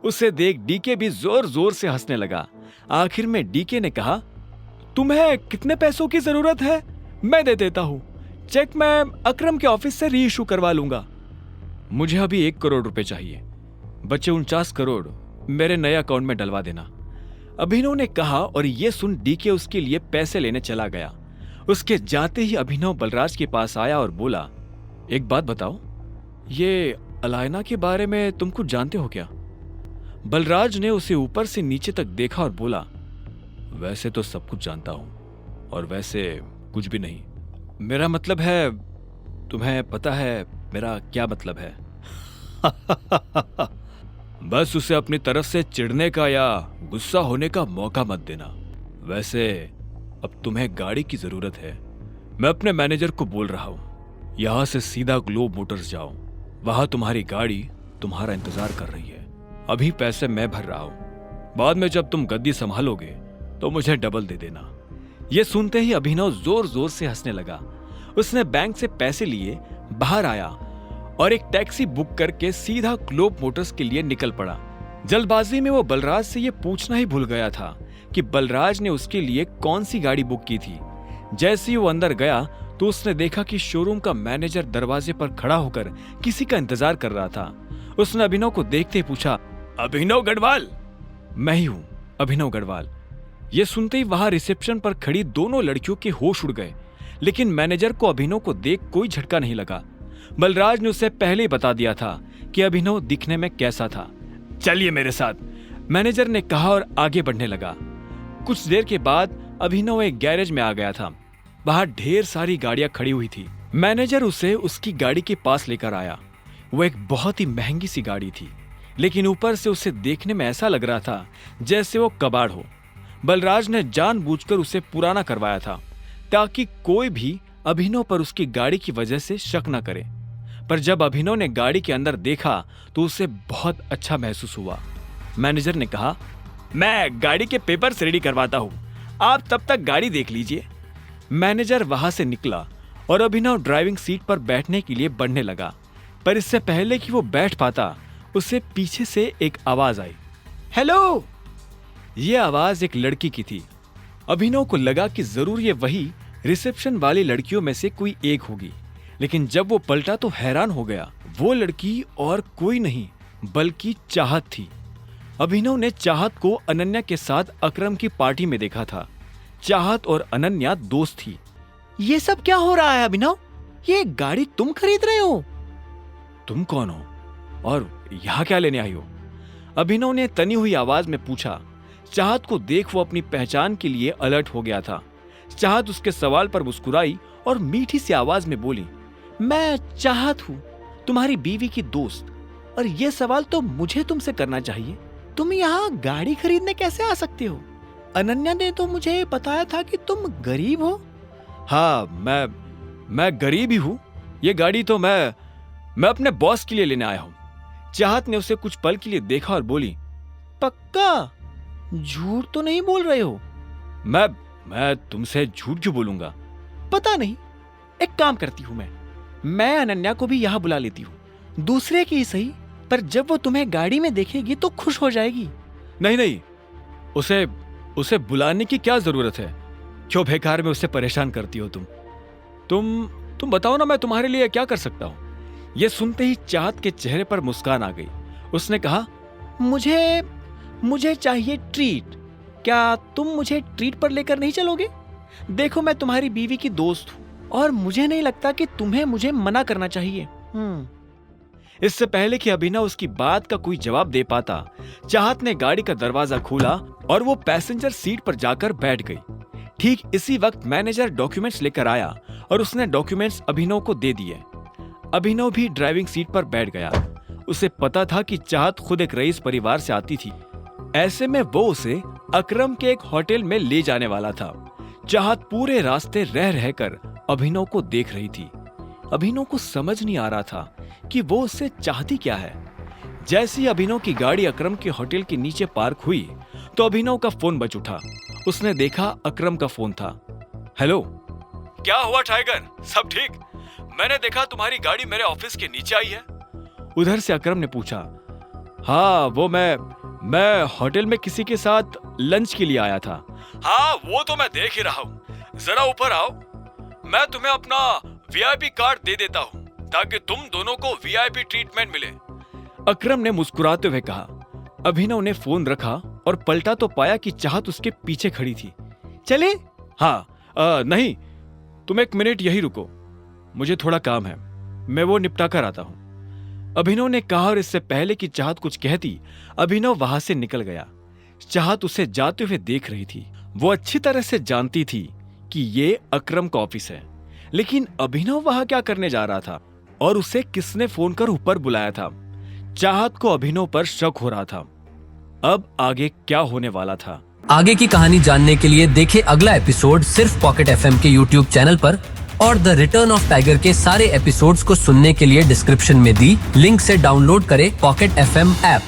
उसे देख डीके भी जोर जोर से हंसने लगा। आखिर में डीके ने कहा, तुम्हें कितने पैसों की जरूरत है? मैं दे देता हूं। चेक मैं अकरम के ऑफिस से री इशू करवा लूंगा। मुझे अभी 1 करोड़ रुपए चाहिए। बचे 49 करोड़ मेरे नए अकाउंट में डलवा देना, अभिनव ने कहा। और ये सुन डीके उसके लिए पैसे लेने चला गया। उसके जाते ही अभिनव बलराज के पास आया और बोला, एक बात बताओ, ये अलायना के बारे में तुम कुछ जानते हो क्या? बलराज ने उसे ऊपर से नीचे तक देखा और बोला, वैसे तो सब कुछ जानता हूं, और वैसे कुछ भी नहीं। मेरा मतलब है, तुम्हें पता है मेरा क्या मतलब है? बस उसे अपनी तरफ से चिढ़ने का या गुस्सा होने का मौका मत देना। वैसे अब तुम्हें गाड़ी की जरूरत है। मैं अपने मैनेजर को बोल रहा हूं, यहां से सीधा ग्लोब मोटर्स जाओ। वहां तुम्हारी गाड़ी तुम्हारा इंतजार कर रही है। अभी पैसे मैं भर रहा हूं, बाद में जब तुम गद्दी संभालोगे तो मुझे डबल दे देना। यह सुनते ही अभिनव जोर जोर से हंसने लगा। उसने बैंक से पैसे लिए बाहर आया और एक टैक्सी बुक करके सीधा ग्लोब मोटर्स के लिए निकल पड़ा। जल्दबाजी में वो बलराज से यह पूछना ही भूल गया था कि बलराज ने उसके लिए कौन सी गाड़ी बुक की थी। जैसे ही वो अंदर गया तो उसने देखा कि शोरूम का मैनेजर दरवाजे पर खड़ा होकर किसी का इंतजार कर रहा था। उसने अभिनव को देखते ही पूछा, अभिनव गढ़वाल? मैं ही हूं, अभिनव गढ़वाल। यह सुनते ही वहां रिसेप्शन पर खड़ी दोनों लड़कियों के होश उड़ गए, लेकिन मैनेजर को अभिनव को देख कोई झटका नहीं लगा। बलराज ने उसे पहले ही बता दिया था कि अभिनव दिखने में कैसा था। चलिए मेरे साथ, मैनेजर ने कहा और आगे बढ़ने लगा। कुछ देर के बाद अभिनव एक गैरेज में आ गया था। बाहर ढेर सारी गाड़ियां खड़ी हुई थी। मैनेजर उसे उसकी गाड़ी के पास लेकर आया। वो एक बहुत ही महंगी सी गाड़ी थी, लेकिन ऊपर से उसे देखने में ऐसा लग रहा था जैसे वो कबाड़ हो। बलराज ने जानबूझकर उसे पुराना करवाया था ताकि कोई भी अभिनव पर उसकी गाड़ी की वजह से शक न करे। पर जब अभिनव ने गाड़ी के अंदर देखा तो उसे बहुत अच्छा महसूस हुआ। मैनेजर ने कहा, मैं गाड़ी के पेपर्स रेडी करवाता हूं, आप तब तक गाड़ी देख लीजिए। मैनेजर वहां से निकला और अभिनव ड्राइविंग सीट पर बैठने के लिए बढ़ने लगा, पर इससे पहले कि वो बैठ पाता उसे पीछे से एक आवाज आई, हेलो। यह आवाज एक लड़की की थी। अभिनव को लगा कि जरूर ये वही रिसेप्शन वाली लड़कियों में से कोई एक होगी, लेकिन जब वो पलटा तो हैरान हो गया। वो लड़की और कोई नहीं बल्कि चाहत थी। अभिनव ने चाहत को अनन्या के साथ अकरम की पार्टी में देखा था। चाहत और अनन्या दोस्त थी। ये सब क्या हो रहा है अभिनव? ये गाड़ी तुम खरीद रहे हो? तुम कौन हो और यहां क्या लेने आई हो? अभिनव ने तनी हुई आवाज में पूछा। चाहत को देख वो अपनी पहचान के लिए अलर्ट हो गया था। चाहत उसके सवाल पर मुस्कुराई और मीठी सी आवाज में बोली, मैं चाहत हूं, तुम्हारी बीवी की दोस्त, और ये सवाल तो मुझे तुमसे करना चाहिए। तुम यहाँ गाड़ी खरीदने कैसे आ सकते हो? अनन्या ने तो मुझे बताया था कि तुम गरीब हो। हाँ, मैं गरीब ही हूँ। ये गाड़ी तो मैं अपने बॉस के लिए लेने आया हूँ। चाहत ने उसे कुछ पल के लिए देखा और बोली, पक्का? झूठ तो नहीं बोल रहे हो? मैं तुमसे झूठ क्यों बोलूंगा? पता नहीं, एक काम करती हूँ, मैं अनन्या को भी यहाँ बुला लेती हूँ, दूसरे की सही, पर जब वो तुम्हें गाड़ी में देखेगी तो खुश हो जाएगी। नहीं, उसे बुलाने की क्या जरूरत है? क्यों बेकार में उसे परेशान करती हो तुम बताओ ना, मैं तुम्हारे लिए क्या कर सकता हूँ? यह सुनते ही चाहत के चेहरे पर मुस्कान आ गई। उसने कहा, मुझे चाहिए ट्रीट। क्या तुम मुझे ट्रीट पर लेकर नहीं चलोगे? देखो, मैं तुम्हारी बीवी की दोस्त हूं और मुझे नहीं लगता कि तुम्हें मुझे मना करना चाहिए। इससे पहले कि अभिनव उसकी बात का कोई जवाब दे पाता, चाहत ने गाड़ी का दरवाजा खोला और वो पैसेंजर सीट पर जाकर बैठ गई। ठीक इसी वक्त मैनेजर डॉक्यूमेंट्स लेकर आया और उसने डॉक्यूमेंट्स अभिनव को दे दिए। अभिनव भी ड्राइविंग सीट पर बैठ गया। उसे पता था कि चाहत खुद एक रईस परिवार से आती थी, ऐसे में वो उसे अकरम के एक होटल में ले जाने वाला था। चाहत पूरे रास्ते रह रहकर अभिनव को देख रही थी। अभिनव को समझ नहीं आ रहा था कि वो उससे चाहती क्या है। जैसे ही अभिनव की गाड़ी अकरम के होटल के नीचे पार्क हुई तो अभिनव का फोन बज उठा। उसने देखा अकरम का फोन था। हेलो, क्या हुआ टाइगर, सब ठीक? मैंने देखा तुम्हारी गाड़ी मेरे ऑफिस के नीचे आई है। उधर से अकरम ने पूछा। हाँ वो मैं होटल में किसी के साथ लंच के लिए आया था। हाँ वो तो मैं देख ही रहा हूँ। जरा ऊपर आओ, मैं तुम्हें अपना वीआईपी कार्ड दे देता हूँ ताकि तुम दोनों को वीआईपी ट्रीटमेंट मिले। अकरम ने मुस्कुराते हुए कहा। अभिनव ने फोन रखा और पलटा तो पाया कि चाहत उसके पीछे खड़ी थी। चले? हाँ नहीं, तुम एक मिनट यही रुको, मुझे थोड़ा काम है, मैं वो निपटा कर आता हूं, अभिनव ने कहा। और इससे पहले कि चाहत कुछ कहती, अभिनव वहां से निकल गया। चाहत उसे जाते हुए देख रही थी। वो अच्छी तरह से जानती थी कि ये अकरम का ऑफिस है, लेकिन अभिनव वहां क्या करने जा रहा था और उसे किसने फोन कर ऊपर बुलाया था। चाहत को अभिनव पर शक हो रहा था। अब आगे क्या होने वाला था? आगे की कहानी जानने के लिए देखें अगला एपिसोड सिर्फ पॉकेट एफएम के यूट्यूब चैनल पर, और द रिटर्न ऑफ टाइगर के सारे एपिसोड्स को सुनने के लिए डिस्क्रिप्शन में दी लिंक से डाउनलोड करें पॉकेट एफएम ऐप।